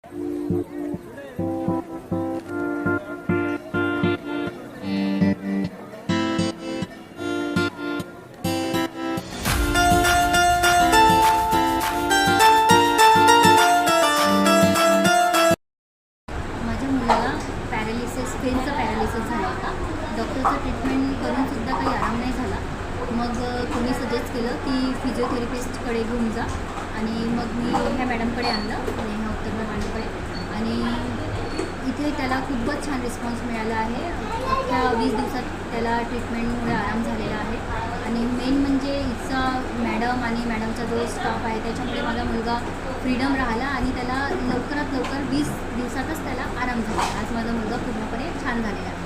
माझ्या मुलाला पेनचा पॅरालिसिस झाला होता. डॉक्टरचं ट्रीटमेंट करूनसुद्धा काही आराम नाही झाला. मग कोणी सजेस्ट केलं की फिजिओथेरपिस्टकडे घेऊन जा आणि मग मी ह्या मॅडमकडे आणलं, नेहा उत्तरकर मॅडमकडे. आणि इथे त्याला खूपच छान रिस्पॉन्स मिळाला आहे. अख्ख्या 20 दिवसात त्याला ट्रीटमेंटमुळे आराम झालेला आहे. आणि मेन म्हणजे इथचा मॅडम आणि मॅडमचा जो स्टाफ आहे त्याच्यामुळे माझा मुलगा फ्रीडम राहिला आणि त्याला लवकरात लवकर 20 दिवसातच त्याला आराम झाला. आज माझा मुलगा पूर्णपणे छान झालेला आहे.